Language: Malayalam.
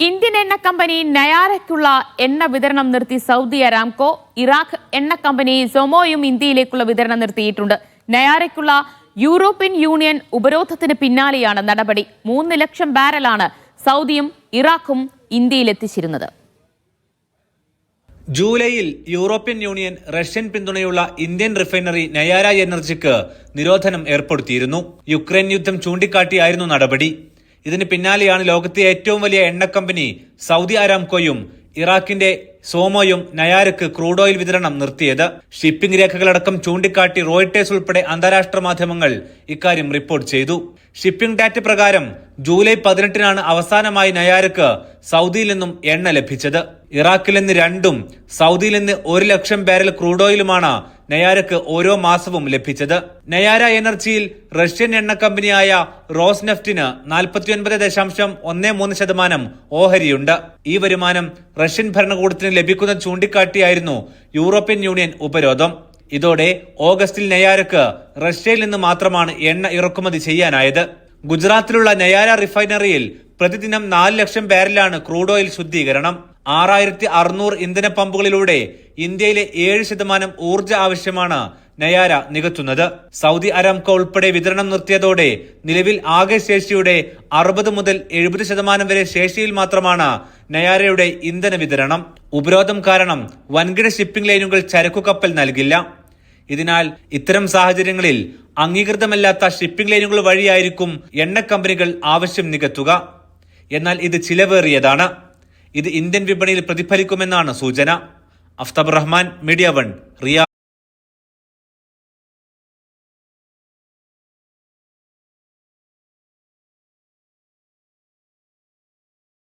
ഇന്ത്യൻ എണ്ണ കമ്പനി നയാരയ്ക്കുള്ള എണ്ണ വിതരണം നിർത്തി സൗദി അരാംകോ. ഇറാഖ് എണ്ണ കമ്പനി സൊമോയും ഇന്ത്യയിലേക്കുള്ള വിതരണം നിർത്തിയിട്ടുണ്ട്. നയാരയ്ക്കുള്ള യൂറോപ്യൻ യൂണിയൻ ഉപരോധത്തിന് പിന്നാലെയാണ് നടപടി. 3 ലക്ഷം ബാരലാണ് സൗദിയും ഇറാഖും ഇന്ത്യയിലെത്തിച്ചിരുന്നത്. ജൂലൈയിൽ യൂറോപ്യൻ യൂണിയൻ റഷ്യൻ പിന്തുണയുള്ള ഇന്ത്യൻ റിഫൈനറി നയാര എനർജിക്ക് നിരോധനം ഏർപ്പെടുത്തിയിരുന്നു. യുക്രൈൻ യുദ്ധം ചൂണ്ടിക്കാട്ടിയായിരുന്നു നടപടി. ഇതിന് പിന്നാലെയാണ് ലോകത്തെ ഏറ്റവും വലിയ എണ്ണ കമ്പനി സൗദി അരാംകോയും ഇറാഖിന്റെ സോമോയും നയാരക്ക് ക്രൂഡ് ഓയിൽ വിതരണം നിർത്തിയത്. ഷിപ്പിംഗ് രേഖകളടക്കം ചൂണ്ടിക്കാട്ടി റോയിട്ടേഴ്സ് ഉൾപ്പെടെ അന്താരാഷ്ട്ര മാധ്യമങ്ങൾ ഇക്കാര്യം റിപ്പോർട്ട് ചെയ്തു. ഷിപ്പിംഗ് ഡാറ്റ പ്രകാരം ജൂലൈ 18-നാണ് അവസാനമായി നയാരക്ക് സൗദിയിൽ നിന്നും എണ്ണ ലഭിച്ചത്. ഇറാഖിൽ നിന്ന് 2ഉം സൗദിയിൽ നിന്ന് 1 ലക്ഷം ബാരൽ ക്രൂഡ് ഓയിലുമാണ് നയാരക്ക് ഓരോ മാസവും ലഭിച്ചത്. നയാര എനർജിയിൽ റഷ്യൻ എണ്ണ കമ്പനിയായ റോസ്നെഫ്റ്റിന് 49.13% ഓഹരിയുണ്ട്. ഈ വരുമാനം റഷ്യൻ ഭരണകൂടത്തിന് ലഭിക്കുന്ന ചൂണ്ടിക്കാട്ടിയായിരുന്നു യൂറോപ്യൻ യൂണിയൻ ഉപരോധം. ഇതോടെ ഓഗസ്റ്റിൽ നയാരക്ക് റഷ്യയിൽ നിന്ന് മാത്രമാണ് എണ്ണ ഇറക്കുമതി ചെയ്യാനായത്. ഗുജറാത്തിലുള്ള നയാര റിഫൈനറിയിൽ പ്രതിദിനം 4 ലക്ഷം ബാരലാണ് ക്രൂഡ് ഓയിൽ ശുദ്ധീകരണം. 6600 ഇന്ധന പമ്പുകളിലൂടെ ഇന്ത്യയിലെ 7% ഊർജ്ജ ആവശ്യമാണ് നയാര നികത്തുന്നത്. സൗദി അരാംകോ ഉൾപ്പെടെ വിതരണം നിർത്തിയതോടെ നിലവിൽ ആകെ ശേഷിയുടെ 60 മുതൽ 70% വരെ ശേഷിയിൽ മാത്രമാണ് നയാരയുടെ ഇന്ധന വിതരണം. ഉപരോധം കാരണം വൻകിട ഷിപ്പിംഗ് ലൈനുകൾ ചരക്കുകപ്പൽ നൽകില്ല. ഇതിനാൽ ഇത്തരം സാഹചര്യങ്ങളിൽ അംഗീകൃതമല്ലാത്ത ഷിപ്പിംഗ് ലൈനുകൾ വഴിയായിരിക്കും എണ്ണ കമ്പനികൾ ആവശ്യം നികത്തുക. എന്നാൽ ഇത് ചിലവേറിയതാണ്. ഇത് ഇന്ത്യൻ വിപണിയിൽ പ്രതിഫലിക്കുമെന്നാണ് സൂചന. Aftab Rahman, media 1, Riyadh.